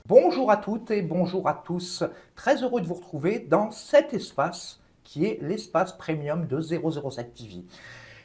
Bonjour à toutes et bonjour à tous. Très heureux de vous retrouver dans cet espace qui est l'espace premium de 007 TV.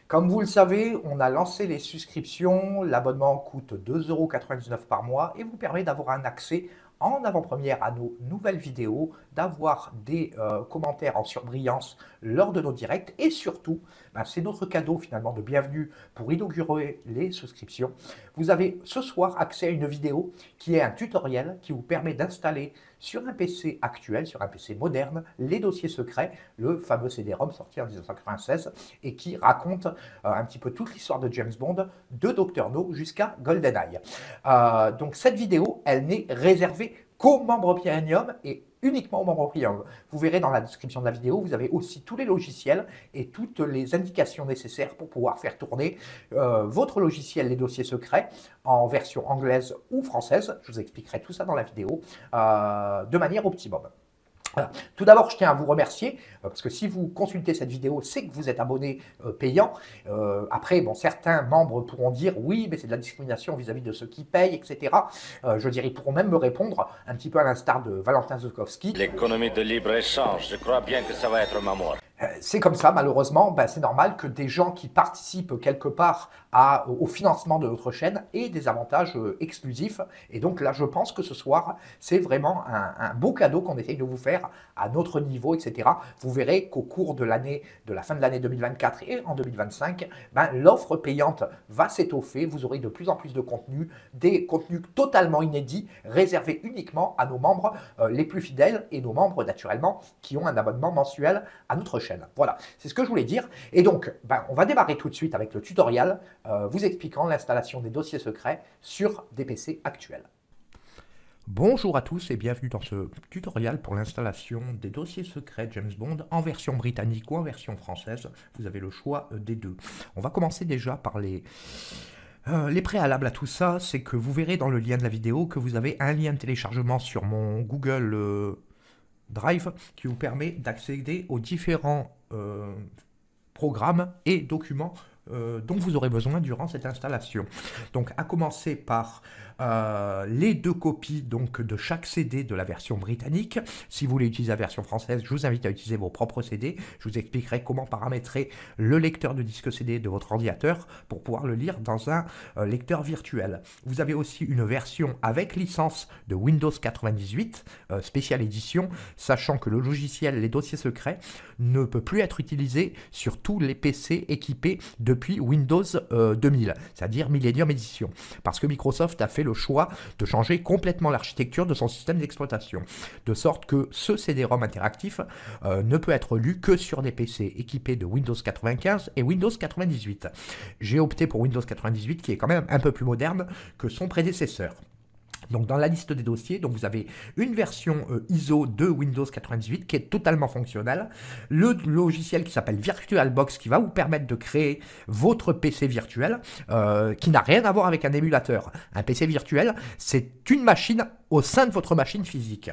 Comme vous le savez, on a lancé les souscriptions. L'abonnement coûte 2,99 € par mois et vous permet d'avoir un accès en avant-première à nos nouvelles vidéos, d'avoir des commentaires en surbrillance lors de nos directs et surtout, c'est notre cadeau finalement de bienvenue pour inaugurer les souscriptions. Vous avez ce soir accès à une vidéo qui est un tutoriel qui vous permet d'installer sur un PC actuel, sur un PC moderne, les dossiers secrets, le fameux CD-ROM sorti en 1996 et qui raconte un petit peu toute l'histoire de James Bond, de Dr No jusqu'à GoldenEye. Donc cette vidéo, elle n'est réservée qu'aux membres Premium et uniquement aux membres Premium. Vous verrez dans la description de la vidéo, vous avez aussi tous les logiciels et toutes les indications nécessaires pour pouvoir faire tourner votre logiciel, les dossiers secrets, en version anglaise ou française. Je vous expliquerai tout ça dans la vidéo de manière optimum. Voilà. Tout d'abord, je tiens à vous remercier, parce que si vous consultez cette vidéo, c'est que vous êtes abonné payant. Après, certains membres pourront dire, oui, mais c'est de la discrimination vis-à-vis de ceux qui payent, etc. Je dirais, ils pourront même me répondre, un petit peu à l'instar de Valentin Zukovski. L'économie de libre-échange, je crois bien que ça va être ma mort. C'est comme ça, malheureusement, c'est normal que des gens qui participent quelque part au financement de notre chaîne aient des avantages exclusifs. Et donc là, je pense que ce soir, c'est vraiment un beau cadeau qu'on essaye de vous faire à notre niveau, etc. Vous verrez qu'au cours de l'année, de la fin de l'année 2024 et en 2025, l'offre payante va s'étoffer. Vous aurez de plus en plus de contenus, des contenus totalement inédits, réservés uniquement à nos membres les plus fidèles et nos membres, naturellement, qui ont un abonnement mensuel à notre chaîne. Voilà, c'est ce que je voulais dire. Et donc, on va démarrer tout de suite avec le tutoriel vous expliquant l'installation des dossiers secrets sur des PC actuels. Bonjour à tous et bienvenue dans ce tutoriel pour l'installation des dossiers secrets James Bond en version britannique ou en version française. Vous avez le choix des deux. On va commencer déjà par les préalables à tout ça. C'est que vous verrez dans le lien de la vidéo que vous avez un lien de téléchargement sur mon Google Drive qui vous permet d'accéder aux différents programmes et documents dont vous aurez besoin durant cette installation. Donc à commencer par les deux copies donc, de chaque CD de la version britannique. Si vous voulez utiliser la version française, je vous invite à utiliser vos propres CD. Je vous expliquerai comment paramétrer le lecteur de disque CD de votre ordinateur pour pouvoir le lire dans un lecteur virtuel. Vous avez aussi une version avec licence de Windows 98, spéciale édition, sachant que le logiciel Les Dossiers Secrets ne peut plus être utilisé sur tous les PC équipés depuis Windows 2000, c'est-à-dire Millennium Edition, parce que Microsoft a fait le choix de changer complètement l'architecture de son système d'exploitation, de sorte que ce CD-ROM interactif ne peut être lu que sur des PC équipés de Windows 95 et Windows 98. J'ai opté pour Windows 98 qui est quand même un peu plus moderne que son prédécesseur. Donc dans la liste des dossiers, donc vous avez une version ISO de Windows 98 qui est totalement fonctionnelle, le logiciel qui s'appelle VirtualBox qui va vous permettre de créer votre PC virtuel qui n'a rien à voir avec un émulateur. Un PC virtuel, c'est une machine au sein de votre machine physique.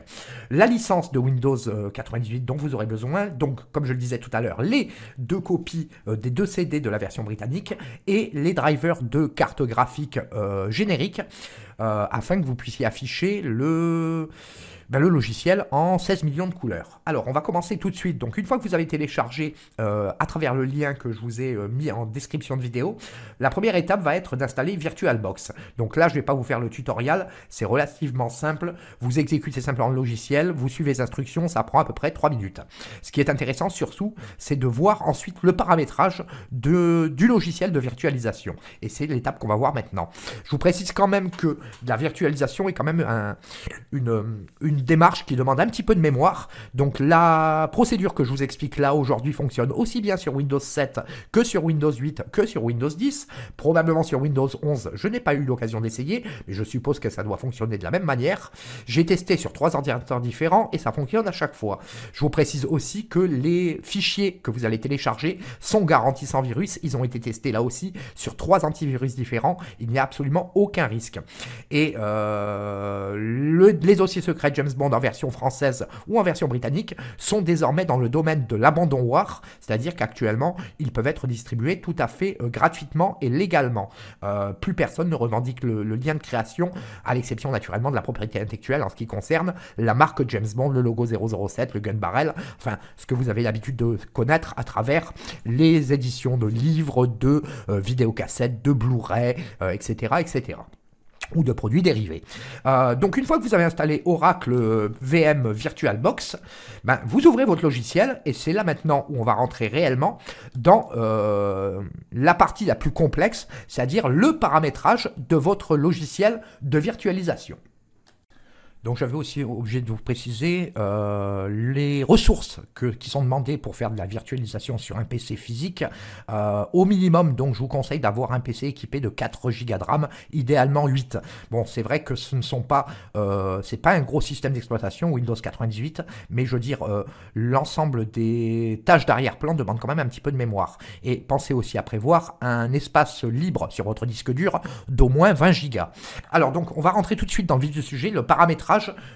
La licence de Windows 98 dont vous aurez besoin, donc comme je le disais tout à l'heure, les deux copies des deux CD de la version britannique et les drivers de carte graphique générique afin que vous puissiez afficher le logiciel en 16 millions de couleurs. Alors, on va commencer tout de suite. Donc, une fois que vous avez téléchargé à travers le lien que je vous ai mis en description de vidéo, la première étape va être d'installer VirtualBox. Donc là, je ne vais pas vous faire le tutoriel, c'est relativement simple. Vous exécutez simplement le logiciel, vous suivez les instructions, ça prend à peu près 3 minutes. Ce qui est intéressant surtout, c'est de voir ensuite le paramétrage du logiciel de virtualisation. Et c'est l'étape qu'on va voir maintenant. Je vous précise quand même que la virtualisation est quand même une démarche qui demande un petit peu de mémoire. Donc la procédure que je vous explique là aujourd'hui fonctionne aussi bien sur Windows 7 que sur Windows 8 que sur Windows 10. Probablement sur Windows 11, je n'ai pas eu l'occasion d'essayer, mais je suppose que ça doit fonctionner de la même manière. J'ai testé sur 3 ordinateurs différents et ça fonctionne à chaque fois. Je vous précise aussi que les fichiers que vous allez télécharger sont garantis sans virus. Ils ont été testés là aussi sur 3 antivirus différents. Il n'y a absolument aucun risque. Et les dossiers secrets James James Bond en version française ou en version britannique sont désormais dans le domaine de l'abandonware, c'est-à-dire qu'actuellement, ils peuvent être distribués tout à fait gratuitement et légalement. Plus personne ne revendique le lien de création, à l'exception naturellement de la propriété intellectuelle en ce qui concerne la marque James Bond, le logo 007, le gun barrel, enfin, ce que vous avez l'habitude de connaître à travers les éditions de livres, de vidéocassettes, de Blu-ray, etc., etc. ou de produits dérivés. Donc une fois que vous avez installé Oracle VM VirtualBox, ben, vous ouvrez votre logiciel et c'est là maintenant où on va rentrer réellement dans la partie la plus complexe, c'est-à-dire le paramétrage de votre logiciel de virtualisation. Donc j'avais aussi obligé de vous préciser les ressources qui sont demandées pour faire de la virtualisation sur un PC physique. Au minimum, donc je vous conseille d'avoir un PC équipé de 4 Go de RAM, idéalement 8. Bon, c'est vrai que ce ne sont pas, c'est pas un gros système d'exploitation Windows 98, mais je veux dire, l'ensemble des tâches d'arrière-plan demandent quand même un petit peu de mémoire. Et pensez aussi à prévoir un espace libre sur votre disque dur d'au moins 20 Go. Alors donc, on va rentrer tout de suite dans le vif du sujet, le paramétrage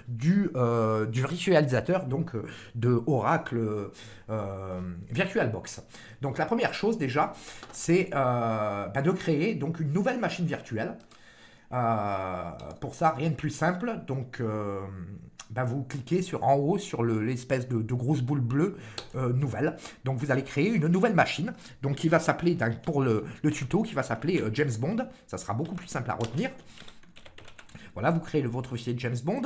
du virtualisateur, donc de Oracle VirtualBox. Donc la première chose déjà, c'est de créer donc une nouvelle machine virtuelle. Pour ça, rien de plus simple. Donc vous cliquez en haut sur l'espèce de grosse boule bleue nouvelle. Donc vous allez créer une nouvelle machine, donc qui va s'appeler, pour le tuto, qui va s'appeler James Bond. Ça sera beaucoup plus simple à retenir. Voilà, vous créez votre fichier James Bond.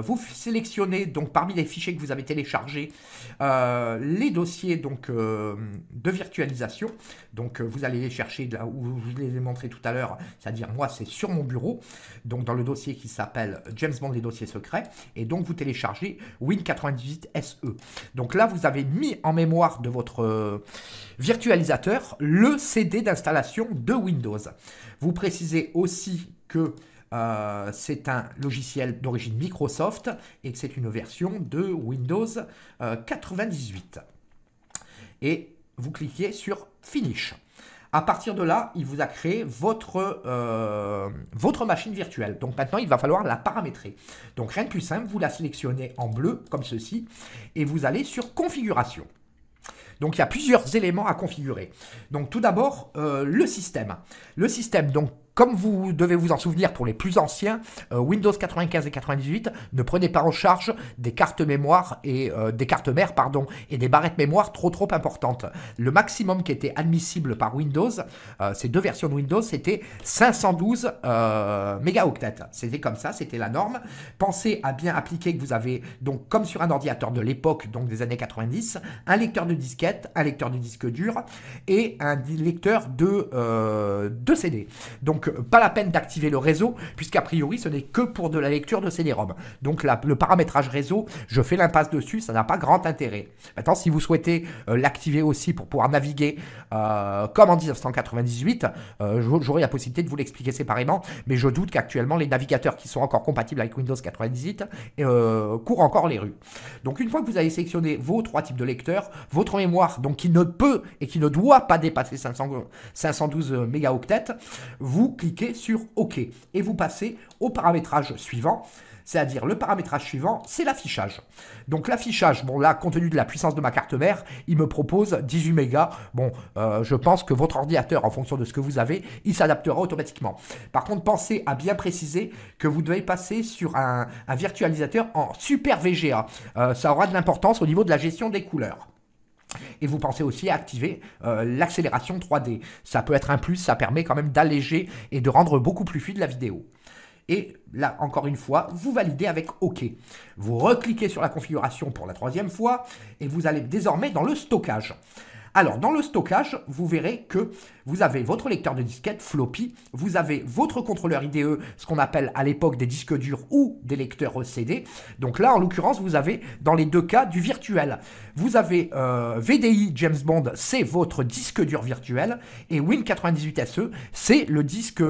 Vous sélectionnez donc parmi les fichiers que vous avez téléchargés les dossiers donc, de virtualisation. Donc vous allez les chercher là où je vous les ai montrés tout à l'heure, c'est-à-dire moi c'est sur mon bureau, donc dans le dossier qui s'appelle James Bond les dossiers secrets, et donc vous téléchargez Win98SE. Donc là vous avez mis en mémoire de votre virtualisateur le CD d'installation de Windows. Vous précisez aussi que c'est un logiciel d'origine Microsoft et que c'est une version de Windows 98. Et vous cliquez sur Finish. À partir de là, il vous a créé votre machine virtuelle. Donc maintenant, il va falloir la paramétrer. Donc rien de plus simple, vous la sélectionnez en bleu, comme ceci, et vous allez sur Configuration. Donc il y a plusieurs éléments à configurer. Donc tout d'abord, le système. Le système, donc comme vous devez vous en souvenir pour les plus anciens, Windows 95 et 98 ne prenaient pas en charge des cartes mémoire et des cartes mères, pardon, et des barrettes mémoire trop importantes. Le maximum qui était admissible par Windows, ces deux versions de Windows, c'était 512 mégaoctets. C'était comme ça, c'était la norme. Pensez à bien appliquer que vous avez, donc comme sur un ordinateur de l'époque, donc des années 90, un lecteur de disquette, un lecteur de disque dur et un lecteur de CD. Donc pas la peine d'activer le réseau, puisqu'a priori ce n'est que pour de la lecture de CD-ROM. Donc le paramétrage réseau, je fais l'impasse dessus, ça n'a pas grand intérêt. Maintenant, si vous souhaitez l'activer aussi pour pouvoir naviguer comme en 1998, j'aurai la possibilité de vous l'expliquer séparément, mais je doute qu'actuellement les navigateurs qui sont encore compatibles avec Windows 98 courent encore les rues. Donc une fois que vous avez sélectionné vos trois types de lecteurs, votre mémoire, donc qui ne peut et qui ne doit pas dépasser 512 mégaoctets, vous cliquez sur OK et vous passez au paramétrage suivant, c'est-à-dire le paramétrage suivant, c'est l'affichage. Donc l'affichage, bon là, compte tenu de la puissance de ma carte mère, il me propose 18 mégas. Bon, je pense que votre ordinateur, en fonction de ce que vous avez, il s'adaptera automatiquement. Par contre, pensez à bien préciser que vous devez passer sur un virtualisateur en Super VGA. Ça aura de l'importance au niveau de la gestion des couleurs. Et vous pensez aussi à activer l'accélération 3D. Ça peut être un plus, ça permet quand même d'alléger et de rendre beaucoup plus fluide la vidéo. Et là, encore une fois, vous validez avec OK. Vous recliquez sur la configuration pour la troisième fois et vous allez désormais dans le stockage. Alors, dans le stockage, vous verrez que vous avez votre lecteur de disquette floppy, vous avez votre contrôleur IDE, ce qu'on appelle à l'époque des disques durs ou des lecteurs CD. Donc là, en l'occurrence, vous avez dans les deux cas du virtuel. Vous avez VDI James Bond, c'est votre disque dur virtuel, et Win98SE, c'est le disque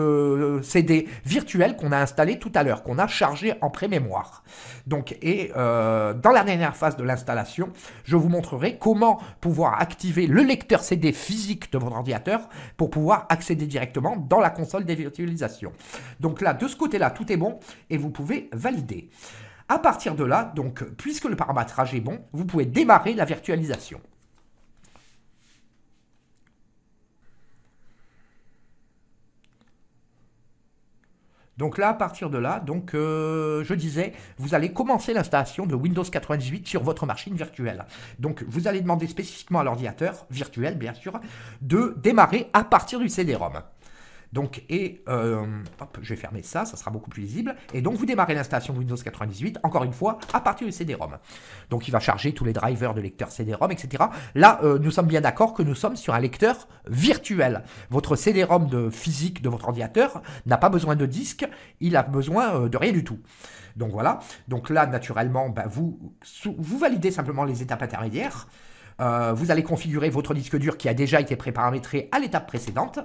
CD virtuel qu'on a installé tout à l'heure, qu'on a chargé en pré-mémoire. Donc, dans la dernière phase de l'installation, je vous montrerai comment pouvoir activer le lecteur CD physique de votre ordinateur pour pouvoir accéder directement dans la console de virtualisation. Donc là, de ce côté-là, tout est bon et vous pouvez valider. À partir de là, donc, puisque le paramétrage est bon, vous pouvez démarrer la virtualisation. Donc là, à partir de là, donc, je disais, vous allez commencer l'installation de Windows 98 sur votre machine virtuelle. Donc vous allez demander spécifiquement à l'ordinateur virtuel, bien sûr, de démarrer à partir du CD-ROM. Donc, hop, je vais fermer ça, ça sera beaucoup plus lisible. Et donc, vous démarrez l'installation de Windows 98, encore une fois, à partir du CD-ROM. Donc, il va charger tous les drivers de lecteur CD-ROM, etc. Là, nous sommes bien d'accord que nous sommes sur un lecteur virtuel. Votre CD-ROM de physique de votre ordinateur n'a pas besoin de disque, il a besoin de rien du tout. Donc, voilà. Donc là, naturellement, ben, vous validez simplement les étapes intermédiaires. Vous allez configurer votre disque dur qui a déjà été préparamétré à l'étape précédente.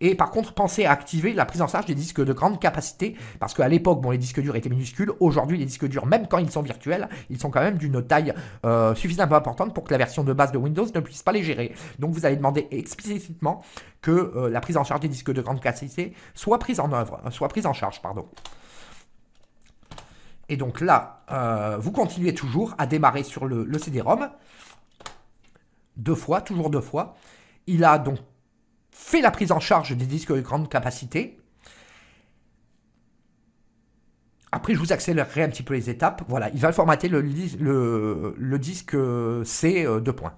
Et par contre, pensez à activer la prise en charge des disques de grande capacité, parce qu'à l'époque, bon, les disques durs étaient minuscules. Aujourd'hui, les disques durs, même quand ils sont virtuels, ils sont quand même d'une taille suffisamment importante pour que la version de base de Windows ne puisse pas les gérer. Donc, vous allez demander explicitement que la prise en charge des disques de grande capacité soit prise en charge, pardon. Et donc là, vous continuez toujours à démarrer sur le CD-ROM. Toujours deux fois. Il a donc fait la prise en charge des disques de grande capacité. Après, je vous accélérerai un petit peu les étapes. Voilà, il va formater le disque C 2 points.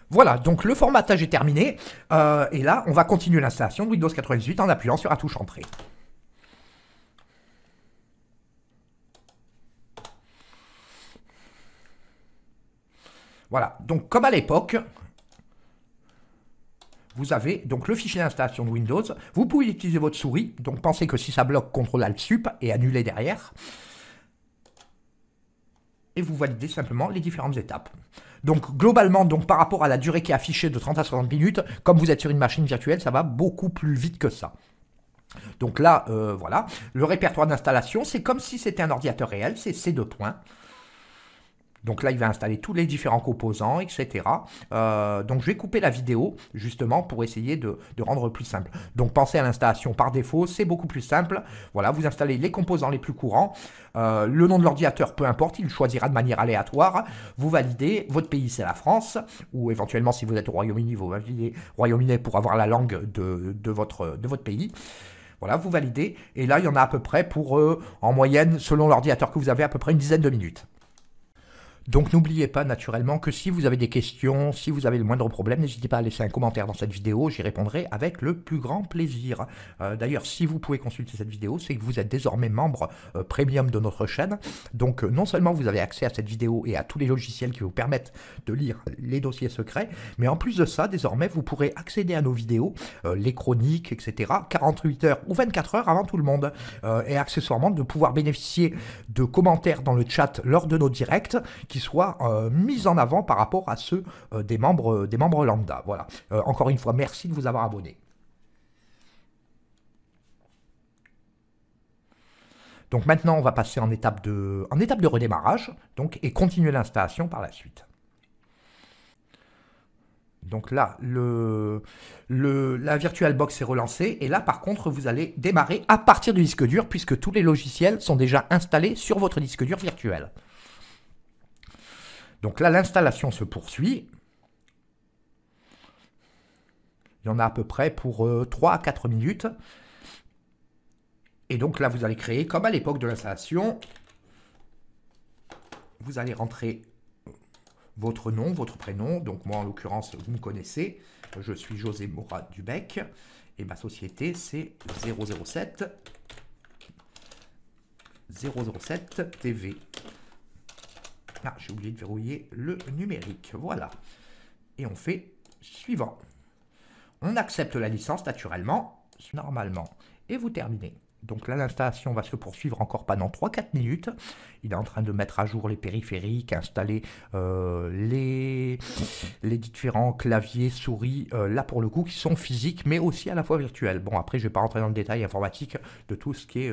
Voilà, donc le formatage est terminé. Et là, on va continuer l'installation de Windows 98 en appuyant sur la touche Entrée. Voilà, donc comme à l'époque, vous avez donc le fichier d'installation de Windows. Vous pouvez utiliser votre souris. Donc pensez que si ça bloque, CTRL-ALT-SUP et annuler derrière. Et vous validez simplement les différentes étapes. Donc globalement, donc, par rapport à la durée qui est affichée de 30 à 60 minutes, comme vous êtes sur une machine virtuelle, ça va beaucoup plus vite que ça. Donc là, voilà. Le répertoire d'installation, c'est comme si c'était un ordinateur réel. C'est ces 2 points. Donc là, il va installer tous les différents composants, etc. Donc je vais couper la vidéo, justement, pour essayer de rendre plus simple. Donc pensez à l'installation par défaut, c'est beaucoup plus simple. Voilà, vous installez les composants les plus courants. Le nom de l'ordinateur, peu importe, il choisira de manière aléatoire. Vous validez, votre pays c'est la France, ou éventuellement si vous êtes au Royaume-Uni, vous validez Royaume-Uni pour avoir la langue de votre pays. Voilà, vous validez. Et là, il y en a à peu près pour, en moyenne, selon l'ordinateur que vous avez, à peu près une dizaine de minutes. Donc n'oubliez pas naturellement que si vous avez des questions, si vous avez le moindre problème, n'hésitez pas à laisser un commentaire dans cette vidéo, j'y répondrai avec le plus grand plaisir. D'ailleurs, si vous pouvez consulter cette vidéo, c'est que vous êtes désormais membre premium de notre chaîne. Donc non seulement vous avez accès à cette vidéo et à tous les logiciels qui vous permettent de lire les dossiers secrets, mais en plus de ça, désormais, vous pourrez accéder à nos vidéos, les chroniques, etc., 48 heures ou 24 heures avant tout le monde. Et accessoirement, de pouvoir bénéficier de commentaires dans le chat lors de nos directs, qui soient mis en avant par rapport à ceux des membres lambda. Voilà. Encore une fois, merci de vous avoir abonné. Donc maintenant, on va passer en étape de redémarrage donc, et continuer l'installation par la suite. Donc là, la VirtualBox est relancée. Et là, par contre, vous allez démarrer à partir du disque dur, puisque tous les logiciels sont déjà installés sur votre disque dur virtuel. Donc là, l'installation se poursuit. Il y en a à peu près pour 3 à 4 minutes. Et donc là, vous allez créer, comme à l'époque de l'installation, vous allez rentrer votre nom, votre prénom. Donc moi, en l'occurrence, vous me connaissez. Je suis José Morat Dubec. Et ma société, c'est 007 TV. Ah, j'ai oublié de verrouiller le numérique. Voilà. Et on fait suivant. On accepte la licence naturellement, normalement. Et vous terminez. Donc là, l'installation va se poursuivre encore pendant 3-4 minutes. Il est en train de mettre à jour les périphériques, installer les différents claviers, souris, là pour le coup, qui sont physiques, mais aussi à la fois virtuels. Bon, après, je ne vais pas rentrer dans le détail informatique de tout ce qui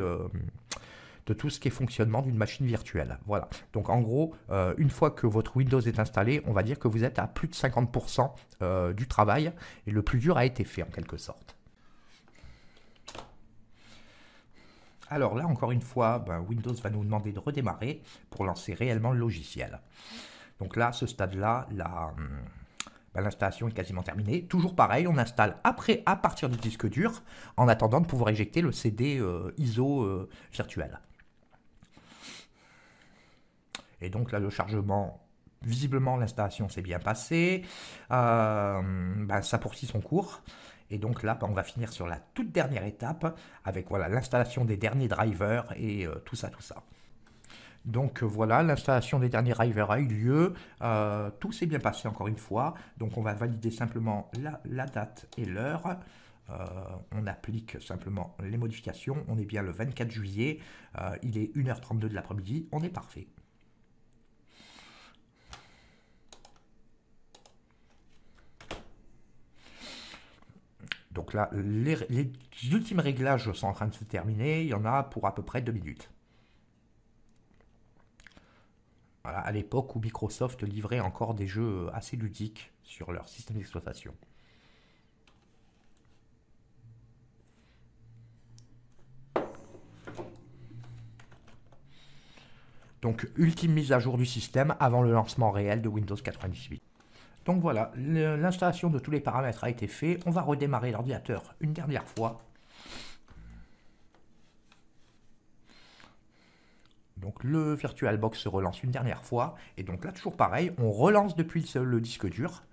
est fonctionnement d'une machine virtuelle. Voilà. Donc en gros, une fois que votre Windows est installé, on va dire que vous êtes à plus de 50% du travail et le plus dur a été fait en quelque sorte. Alors là, encore une fois, Windows va nous demander de redémarrer pour lancer réellement le logiciel. Donc là, à ce stade-là, l'installation est quasiment terminée. Toujours pareil, on installe après à partir du disque dur, en attendant de pouvoir éjecter le CD ISO virtuel. Et donc là, le chargement, visiblement, l'installation s'est bien passée. Ça poursuit son cours. Et donc là, on va finir sur la toute dernière étape avec voilà, l'installation des derniers drivers et tout ça. Donc voilà, l'installation des derniers drivers a eu lieu. Tout s'est bien passé encore une fois. Donc on va valider simplement la date et l'heure. On applique simplement les modifications. On est bien le 24 juillet. Il est 1h32 de l'après-midi. On est parfait. Donc là, les ultimes réglages sont en train de se terminer. Il y en a pour à peu près 2 minutes. Voilà, à l'époque où Microsoft livrait encore des jeux assez ludiques sur leur système d'exploitation. Donc, ultime mise à jour du système avant le lancement réel de Windows 98. Donc voilà, l'installation de tous les paramètres a été faite. On va redémarrer l'ordinateur une dernière fois. Donc le VirtualBox se relance une dernière fois. Et donc là, toujours pareil, on relance depuis le disque dur.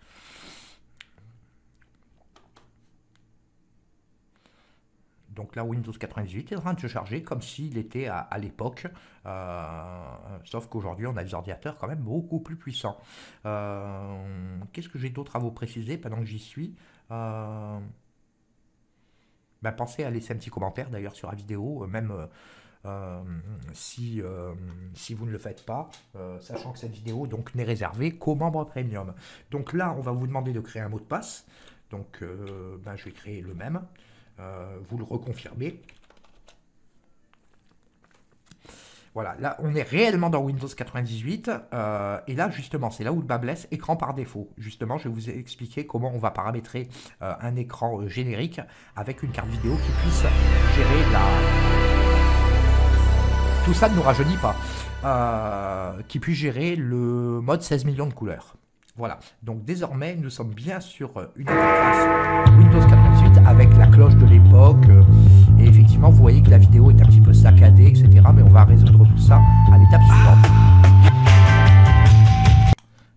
Donc là, Windows 98 est en train de se charger comme s'il était à l'époque. Sauf qu'aujourd'hui, on a des ordinateurs quand même beaucoup plus puissants. Qu'est-ce que j'ai d'autre à vous préciser pendant que j'y suis? Pensez à laisser un petit commentaire d'ailleurs sur la vidéo, même si vous ne le faites pas, sachant que cette vidéo n'est réservée qu'aux membres premium. Donc là, on va vous demander de créer un mot de passe. Donc je vais créer le même. Vous le reconfirmez. Voilà, là on est réellement dans Windows 98 et là justement c'est là où le bas blesse, écran par défaut. Justement je vais vous expliquer comment on va paramétrer un écran générique avec une carte vidéo qui puisse gérer tout ça ne nous rajeunit pas, qui puisse gérer le mode 16 millions de couleurs. Voilà, donc désormais nous sommes bien sur une interface Windows 98 avec la cloche de l'époque. Et effectivement, vous voyez que la vidéo est un petit peu saccadée, etc. Mais on va résoudre tout ça à l'étape suivante.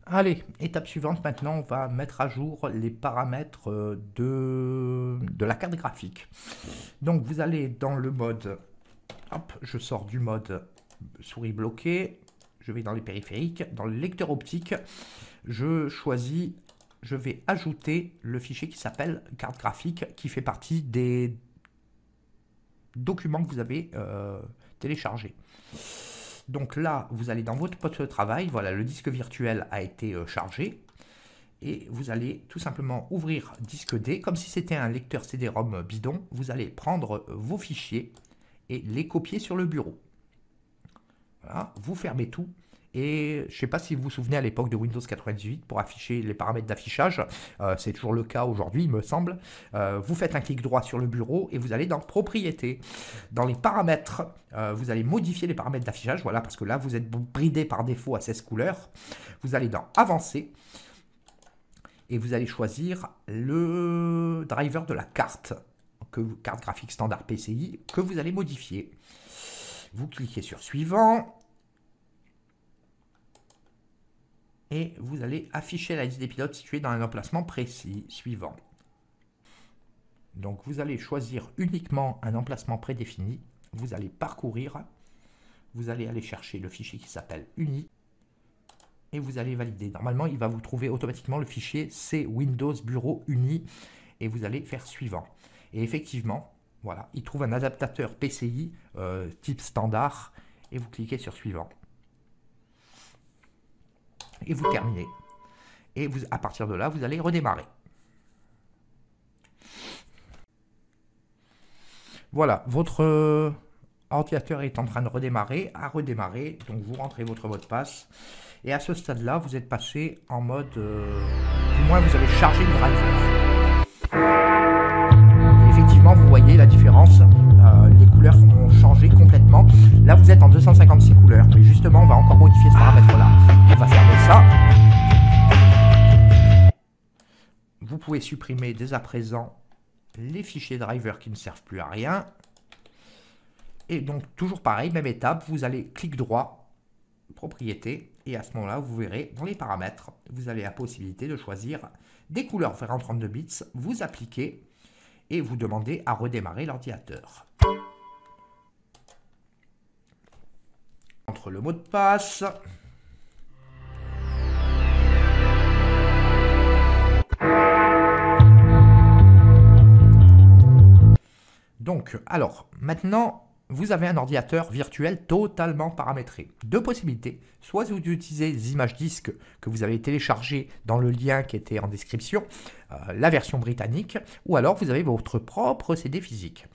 Allez, étape suivante, maintenant on va mettre à jour les paramètres de la carte graphique. Donc vous allez dans le mode, hop, je sors du mode souris bloquée, je vais dans les périphériques, dans le lecteur optique, je vais ajouter le fichier qui s'appelle carte graphique, qui fait partie des documents que vous avez téléchargés. Donc là, vous allez dans votre poste de travail, voilà, le disque virtuel a été chargé, et vous allez tout simplement ouvrir disque D, comme si c'était un lecteur CD-ROM bidon. Vous allez prendre vos fichiers et les copier sur le bureau. Voilà, vous fermez tout. Et je ne sais pas si vous vous souvenez à l'époque de Windows 98 pour afficher les paramètres d'affichage, c'est toujours le cas aujourd'hui il me semble. Vous faites un clic droit sur le bureau et vous allez dans Propriétés. Dans les paramètres, vous allez modifier les paramètres d'affichage, voilà, parce que là vous êtes bridé par défaut à 16 couleurs. Vous allez dans Avancer et vous allez choisir le driver de la carte graphique standard PCI que vous allez modifier. Vous cliquez sur Suivant. Et vous allez afficher la liste des pilotes située dans un emplacement précis. Suivant. Donc vous allez choisir uniquement un emplacement prédéfini. Vous allez parcourir. Vous allez aller chercher le fichier qui s'appelle uni. Et vous allez valider. Normalement, il va vous trouver automatiquement le fichier C Windows Bureau uni. Et vous allez faire suivant. Et effectivement, voilà, il trouve un adaptateur PCI type standard. Et vous cliquez sur suivant. Et vous terminez. Et à partir de là, vous allez redémarrer. Voilà, votre ordinateur est en train de redémarrer, donc vous rentrez votre mot de passe. Et à ce stade-là, vous êtes passé en mode... du moins, vous avez chargé le driver. Et effectivement, effectivement, vous voyez la différence. Les couleurs ont changé complètement. Là, vous êtes en 256 couleurs. Mais justement, on va encore modifier ce paramètre-là. On va fermer ça. Vous pouvez supprimer dès à présent les fichiers driver qui ne servent plus à rien. Et donc, toujours pareil, même étape, vous allez clic droit, propriété, et à ce moment-là, vous verrez dans les paramètres, vous avez la possibilité de choisir des couleurs vers 32 bits, vous appliquez et vous demandez à redémarrer l'ordinateur. Entre le mot de passe. Donc, alors, maintenant, vous avez un ordinateur virtuel totalement paramétré. Deux possibilités. Soit vous utilisez les images disques que vous avez téléchargées dans le lien qui était en description, la version britannique, ou alors vous avez votre propre CD physique.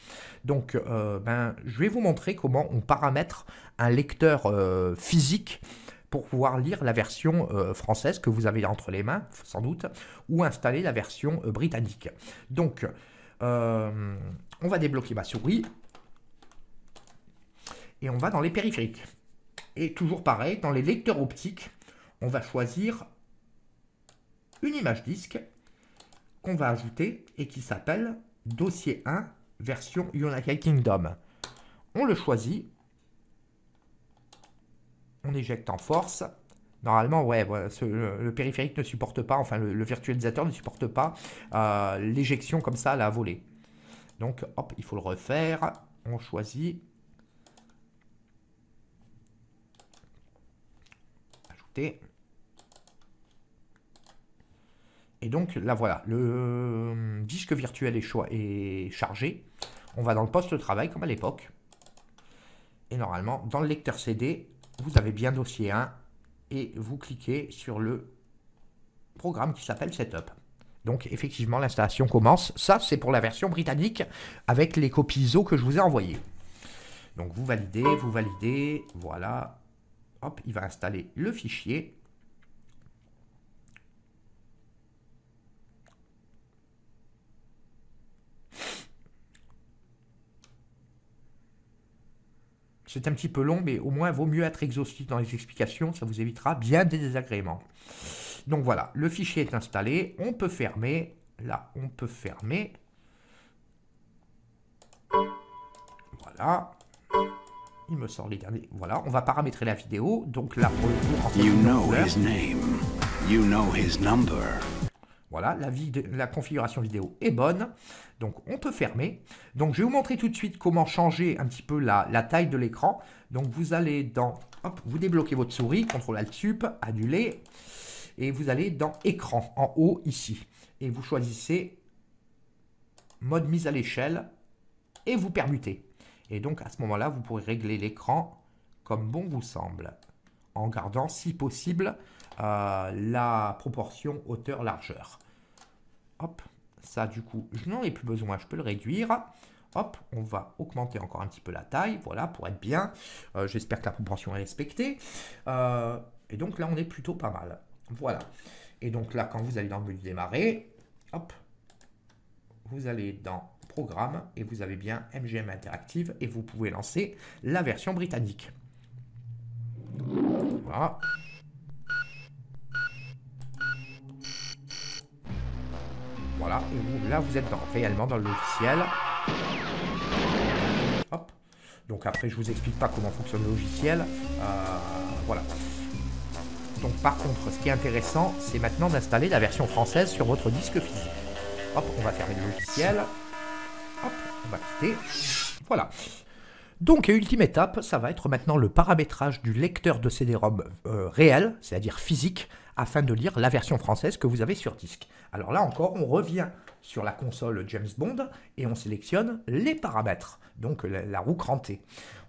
Donc, je vais vous montrer comment on paramètre un lecteur physique pour pouvoir lire la version française que vous avez entre les mains, sans doute, ou installer la version britannique. Donc, on va débloquer ma souris. Et on va dans les périphériques. Et toujours pareil, dans les lecteurs optiques, on va choisir une image disque qu'on va ajouter et qui s'appelle dossier 1 version United Kingdom. On le choisit. On éjecte en force. Normalement, ouais, voilà, le périphérique ne supporte pas, enfin le virtualisateur ne supporte pas l'éjection comme ça à la volée. Donc, hop, il faut le refaire. On choisit. Et donc là voilà, le disque virtuel est chargé. On va dans le poste de travail comme à l'époque. Et normalement, dans le lecteur CD, vous avez bien dossier 1 et vous cliquez sur le programme qui s'appelle Setup. Donc effectivement, l'installation commence. Ça, c'est pour la version britannique avec les copies ISO que je vous ai envoyées. Donc vous validez, voilà. Hop, il va installer le fichier. C'est un petit peu long, mais au moins, il vaut mieux être exhaustif dans les explications. Ça vous évitera bien des désagréments. Donc voilà, le fichier est installé. On peut fermer. Là, on peut fermer. Voilà. Il me sort les derniers. Voilà, on va paramétrer la vidéo. Donc là, pour le coup, en fait, voilà, la configuration vidéo est bonne. Donc, on peut fermer. Donc, je vais vous montrer tout de suite comment changer un petit peu la taille de l'écran. Donc, vous allez dans... Hop, vous débloquez votre souris, CTRL-ALT-SUP, annuler. Et vous allez dans écran, en haut, ici. Et vous choisissez mode mise à l'échelle. Et vous permutez. Et donc, à ce moment-là, vous pourrez régler l'écran comme bon vous semble. En gardant, si possible, la proportion hauteur-largeur. Hop, ça du coup, je n'en ai plus besoin, je peux le réduire. Hop, on va augmenter encore un petit peu la taille, voilà, pour être bien. J'espère que la proportion est respectée. Et donc là, on est plutôt pas mal. Voilà. Et donc là, quand vous allez dans le menu démarrer, hop, vous allez dans Programme et vous avez bien MGM Interactive et vous pouvez lancer la version britannique. Voilà. Voilà, et vous, là vous êtes réellement dans le logiciel. Hop. Donc après je vous explique pas comment fonctionne le logiciel. Voilà. Donc par contre, ce qui est intéressant, c'est maintenant d'installer la version française sur votre disque physique. Hop, on va fermer le logiciel. Hop, on va quitter. Voilà. Donc, ultime étape, ça va être maintenant le paramétrage du lecteur de CD-ROM réel, c'est-à-dire physique, afin de lire la version française que vous avez sur disque. Alors là encore, on revient sur la console James Bond et on sélectionne les paramètres, donc la roue crantée.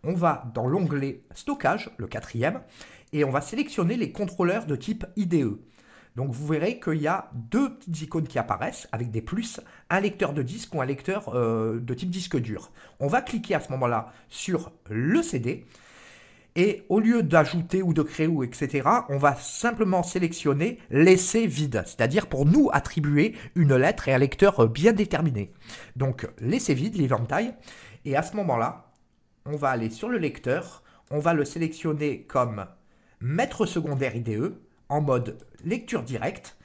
On va dans l'onglet stockage, le 4e, et on va sélectionner les contrôleurs de type IDE. Donc vous verrez qu'il y a deux petites icônes qui apparaissent avec des plus, un lecteur de disque ou un lecteur de type disque dur. On va cliquer à ce moment-là sur le CD Et au lieu d'ajouter ou de créer ou etc., on va simplement sélectionner laisser vide, c'est-à-dire pour nous attribuer une lettre et un lecteur bien déterminé. Donc laisser vide, leave empty, et à ce moment-là, on va aller sur le lecteur, on va le sélectionner comme maître secondaire IDE en mode lecture directe,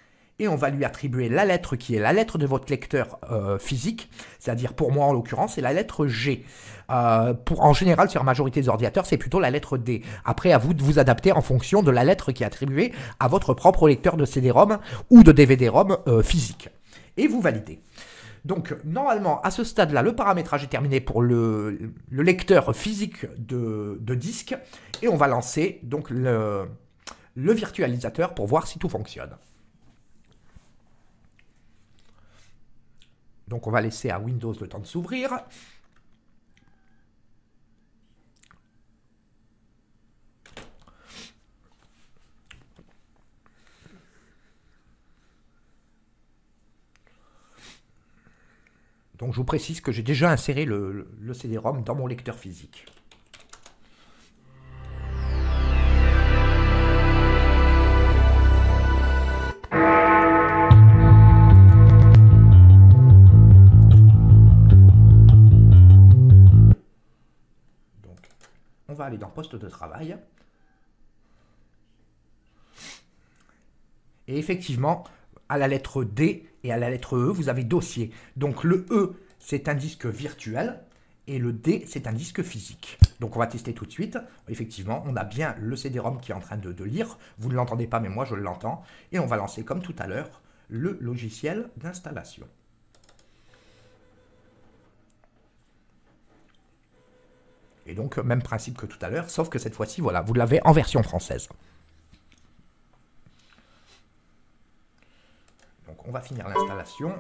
et on va lui attribuer la lettre qui est la lettre de votre lecteur physique, c'est-à-dire pour moi en l'occurrence c'est la lettre G. En général sur la majorité des ordinateurs c'est plutôt la lettre D. Après à vous de vous adapter en fonction de la lettre qui est attribuée à votre propre lecteur de CD-ROM ou de DVD-ROM physique. Et vous validez. Donc normalement à ce stade-là le paramétrage est terminé pour le lecteur physique de disque et on va lancer donc le virtualisateur pour voir si tout fonctionne. Donc on va laisser à Windows le temps de s'ouvrir. Donc je vous précise que j'ai déjà inséré le CD-ROM dans mon lecteur physique. On va aller dans poste de travail. Et effectivement, à la lettre D et à la lettre E, vous avez dossier. Donc le E, c'est un disque virtuel et le D, c'est un disque physique. Donc on va tester tout de suite. Effectivement, on a bien le CD-ROM qui est en train de lire. Vous ne l'entendez pas, mais moi je l'entends. Et on va lancer, comme tout à l'heure, le logiciel d'installation. Et donc, même principe que tout à l'heure, sauf que cette fois-ci, voilà, vous l'avez en version française. Donc, on va finir l'installation.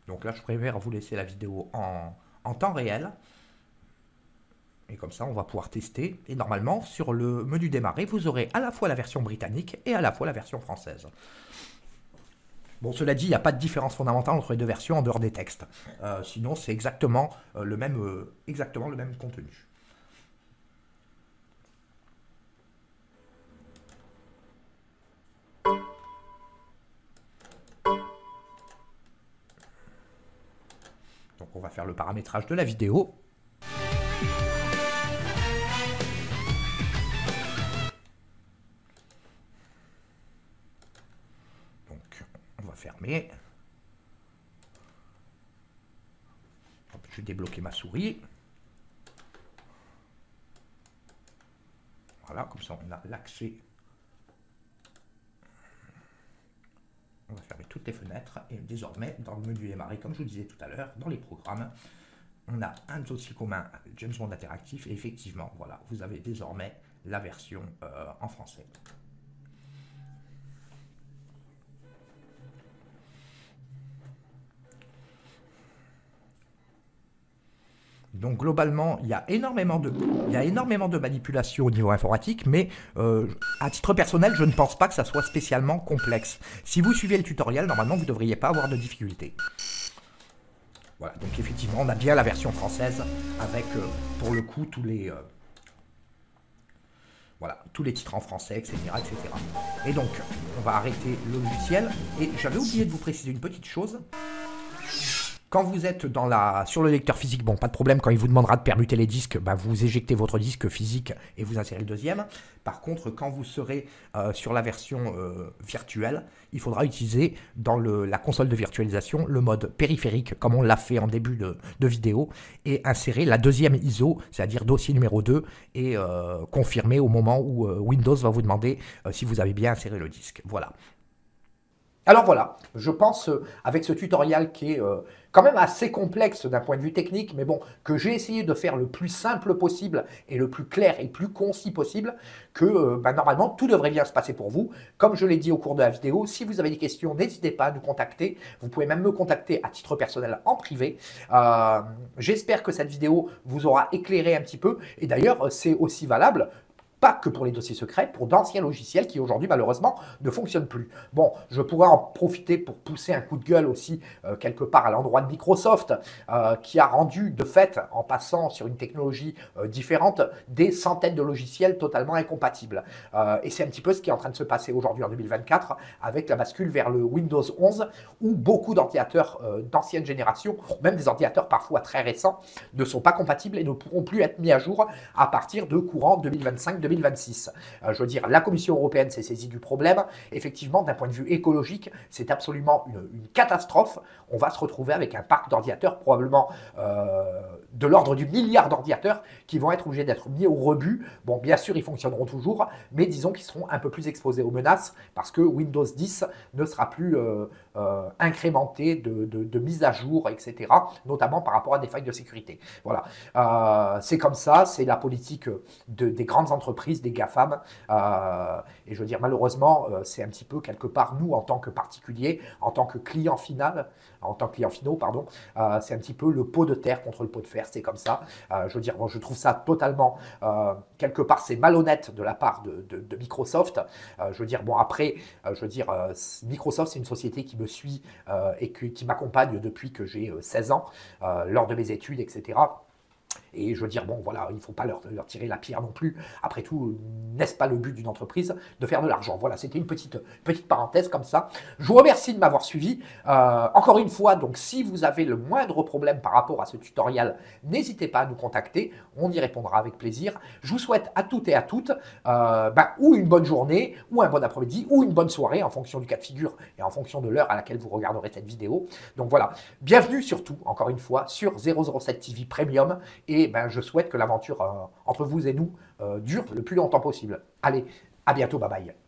Donc là, je préfère vous laisser la vidéo en temps réel. Et comme ça, on va pouvoir tester. Et normalement, sur le menu démarrer, vous aurez à la fois la version britannique et à la fois la version française. Bon, cela dit, il n'y a pas de différence fondamentale entre les deux versions en dehors des textes. Sinon, c'est exactement le même contenu. Donc, on va faire le paramétrage de la vidéo. Fermé. Je vais débloquer ma souris. Voilà, comme ça on a l'accès. On va fermer toutes les fenêtres et désormais dans le menu démarrer, comme je vous disais tout à l'heure, dans les programmes, on a un dossier commun James Bond interactif et effectivement, voilà, vous avez désormais la version en français. Donc globalement, il y a énormément de manipulations au niveau informatique, mais à titre personnel, je ne pense pas que ça soit spécialement complexe. Si vous suivez le tutoriel, normalement, vous ne devriez pas avoir de difficultés. Voilà, donc effectivement, on a bien la version française avec, pour le coup, tous les titres en français, etc., etc. Et donc, on va arrêter le logiciel. Et j'avais oublié de vous préciser une petite chose. Quand vous êtes sur le lecteur physique, bon, pas de problème, quand il vous demandera de permuter les disques, bah, vous éjectez votre disque physique et vous insérez le deuxième. Par contre, quand vous serez sur la version virtuelle, il faudra utiliser dans la console de virtualisation le mode périphérique, comme on l'a fait en début de vidéo, et insérer la deuxième ISO, c'est-à-dire dossier numéro 2, et confirmer au moment où Windows va vous demander si vous avez bien inséré le disque. Voilà. Alors voilà, je pense avec ce tutoriel qui est quand même assez complexe d'un point de vue technique, mais bon, que j'ai essayé de faire le plus simple possible et le plus clair et le plus concis possible, que normalement tout devrait bien se passer pour vous. Comme je l'ai dit au cours de la vidéo, si vous avez des questions, n'hésitez pas à nous contacter. Vous pouvez même me contacter à titre personnel en privé. J'espère que cette vidéo vous aura éclairé un petit peu, et d'ailleurs c'est aussi valable pas que pour les dossiers secrets, pour d'anciens logiciels qui aujourd'hui malheureusement ne fonctionnent plus. Bon, je pourrais en profiter pour pousser un coup de gueule aussi quelque part à l'endroit de Microsoft, qui a rendu de fait, en passant sur une technologie différente, des centaines de logiciels totalement incompatibles. Et c'est un petit peu ce qui est en train de se passer aujourd'hui en 2024 avec la bascule vers le Windows 11, où beaucoup d'ordinateurs d'ancienne génération, même des ordinateurs parfois très récents, ne sont pas compatibles et ne pourront plus être mis à jour à partir de courant 2025-2026. Je veux dire, la Commission européenne s'est saisie du problème. Effectivement, d'un point de vue écologique, c'est absolument une catastrophe. On va se retrouver avec un parc d'ordinateurs probablement de l'ordre du milliard d'ordinateurs qui vont être obligés d'être mis au rebut. Bon, bien sûr, ils fonctionneront toujours, mais disons qu'ils seront un peu plus exposés aux menaces parce que Windows 10 ne sera plus incrémenté de mise à jour, etc., notamment par rapport à des failles de sécurité. Voilà, c'est comme ça, c'est la politique des grandes entreprises, des GAFAM, et je veux dire, malheureusement, c'est un petit peu quelque part, nous, en tant que particuliers, en tant que clients finaux, pardon, c'est un petit peu le pot de terre contre le pot de fer, c'est comme ça. Je veux dire, bon, je trouve ça totalement, quelque part, c'est malhonnête de la part de Microsoft. Je veux dire, bon, après, je veux dire, Microsoft, c'est une société qui me suit et qui m'accompagne depuis que j'ai 16 ans, lors de mes études, etc. Et je veux dire, bon, voilà, il ne faut pas leur tirer la pierre non plus. Après tout, n'est-ce pas le but d'une entreprise de faire de l'argent? Voilà, c'était une petite parenthèse comme ça. Je vous remercie de m'avoir suivi. Encore une fois, donc, si vous avez le moindre problème par rapport à ce tutoriel, n'hésitez pas à nous contacter. On y répondra avec plaisir. Je vous souhaite à toutes et à toutes ou une bonne journée, ou un bon après-midi, ou une bonne soirée, en fonction du cas de figure et en fonction de l'heure à laquelle vous regarderez cette vidéo. Donc voilà, bienvenue surtout, encore une fois, sur 007 TV Premium. Et ben, je souhaite que l'aventure entre vous et nous dure le plus longtemps possible. Allez, à bientôt, bye bye.